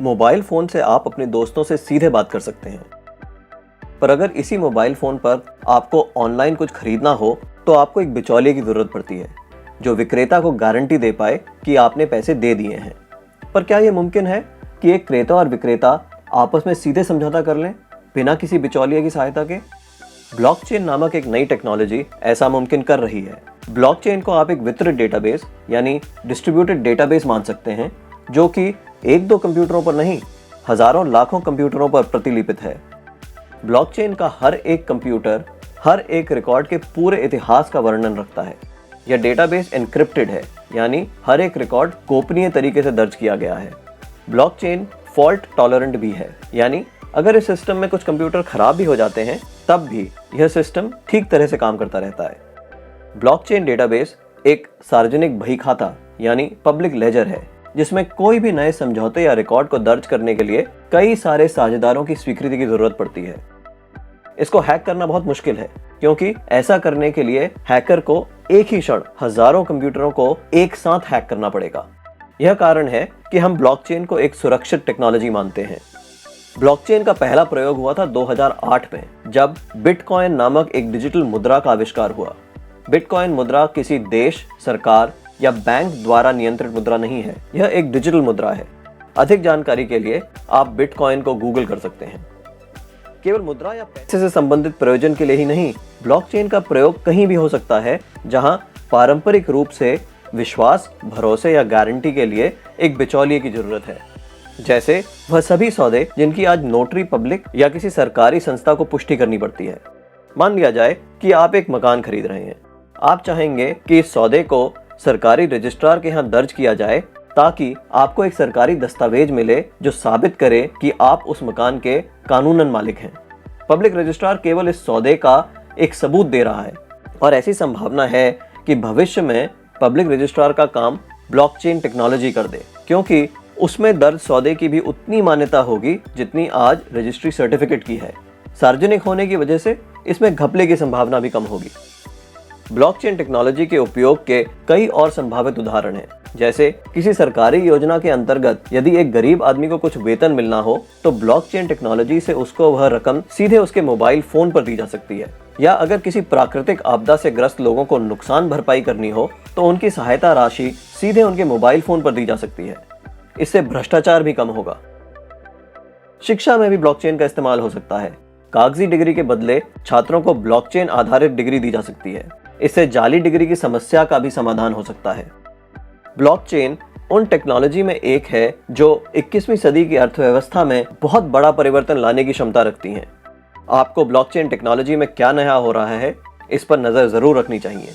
Mobile phone से आप अपने दोस्तों से सीधे बात कर सकते हैं। पर अगर इसी मोबाइल फ़ोन पर आपको ऑनलाइन कुछ खरीदना हो तो आपको एक बिचौलिए की ज़रूरत पड़ती है, जो विक्रेता को गारंटी दे पाए कि आपने पैसे दे दिए हैं। पर क्या ये मुमकिन है कि एक क्रेता और विक्रेता आपस में सीधे समझौता कर लें बिना किसी बिचौलिए की सहायता के? ब्लॉकचेन नामक एक नई टेक्नोलॉजी ऐसा मुमकिन कर रही है। ब्लॉकचेन को आप एक वितरित डेटाबेस यानी डिस्ट्रीब्यूटेड डेटाबेस मान सकते हैं, जो कि एक दो कंप्यूटरों पर नहीं, हजारों लाखों कंप्यूटरों पर प्रतिलिपित है। ब्लॉकचेन का हर एक कंप्यूटर हर एक रिकॉर्ड के पूरे इतिहास का वर्णन रखता है। यह डेटाबेस एन्क्रिप्टेड है, यानी हर एक रिकॉर्ड गोपनीय तरीके से दर्ज किया गया है। ब्लॉकचेन फॉल्ट टॉलरेंट भी है, यानी अगर इस सिस्टम में कुछ कंप्यूटर खराब भी हो जाते हैं तब भी यह सिस्टम ठीक तरह से काम करता रहता है। ब्लॉकचेन डेटाबेस एक सार्वजनिक बही खाता यानी पब्लिक लेजर है, जिसमें कोई भी नए समझौते या रिकॉर्ड को दर्ज करने के लिए कई सारे साझेदारों की स्वीकृति की जरूरत पड़ती है। इसको हैक करना बहुत मुश्किल है, क्योंकि ऐसा करने के लिए हैकर को एक ही क्षण हजारों कंप्यूटरों को एक साथ हैक करना पड़ेगा। यह कारण है कि हम ब्लॉकचेन को एक सुरक्षित टेक्नोलॉजी मानते हैं। ब्लॉकचेन का पहला प्रयोग हुआ था 2008 में, जब बिटकॉइन नामक एक डिजिटल मुद्रा का आविष्कार हुआ। बिटकॉइन मुद्रा किसी देश, सरकार या बैंक द्वारा नियंत्रित मुद्रा नहीं है, यह एक डिजिटल मुद्रा है। अधिक जानकारी के लिए आप बिटकॉइन को गूगल कर सकते हैं। केवल मुद्रा या पैसे से संबंधित प्रयोजन के लिए ही नहीं, ब्लॉकचेन का प्रयोग कहीं भी हो सकता है जहां पारंपरिक रूप से विश्वास, भरोसे या गारंटी के लिए एक बिचौलिए की जरूरत है। जैसे वह सभी सौदे जिनकी आज नोटरी पब्लिक या किसी सरकारी संस्था को पुष्टि करनी पड़ती है। मान लिया जाए कि आप एक मकान खरीद रहे हैं। आप चाहेंगे कि इस सौदे को सरकारी रजिस्ट्रार के यहाँ दर्ज किया जाए, ताकि आपको एक सरकारी दस्तावेज मिले जो साबित करे कि आप उस मकान के कानूनन मालिक हैं। पब्लिक रजिस्ट्रार केवल इस सौदे का एक सबूत दे रहा है, और ऐसी संभावना है कि भविष्य में पब्लिक रजिस्ट्रार का काम ब्लॉकचेन टेक्नोलॉजी कर दे, क्योंकि उसमें दर्ज सौदे की भी उतनी मान्यता होगी जितनी आज रजिस्ट्री सर्टिफिकेट की है। सार्वजनिक होने की वजह से इसमें घपले की संभावना भी कम होगी। ब्लॉकचेन टेक्नोलॉजी के उपयोग के कई और संभावित उदाहरण हैं। जैसे किसी सरकारी योजना के अंतर्गत यदि एक गरीब आदमी को कुछ वेतन मिलना हो तो ब्लॉकचेन टेक्नोलॉजी से उसको वह रकम सीधे उसके मोबाइल फोन पर दी जा सकती है। या अगर किसी प्राकृतिक आपदा से ग्रस्त लोगों को नुकसान भरपाई करनी हो तो उनकी सहायता राशि सीधे उनके मोबाइल फोन पर दी जा सकती है। इससे भ्रष्टाचार भी कम होगा। शिक्षा में भी ब्लॉकचेन का इस्तेमाल हो सकता है। कागजी डिग्री के बदले छात्रों को ब्लॉकचेन आधारित डिग्री दी जा सकती है। इससे जाली डिग्री की समस्या का भी समाधान हो सकता है। ब्लॉकचेन उन टेक्नोलॉजी में एक है जो 21वीं सदी की अर्थव्यवस्था में बहुत बड़ा परिवर्तन लाने की क्षमता रखती हैं। आपको ब्लॉकचेन टेक्नोलॉजी में क्या नया हो रहा है, इस पर नजर जरूर रखनी चाहिए।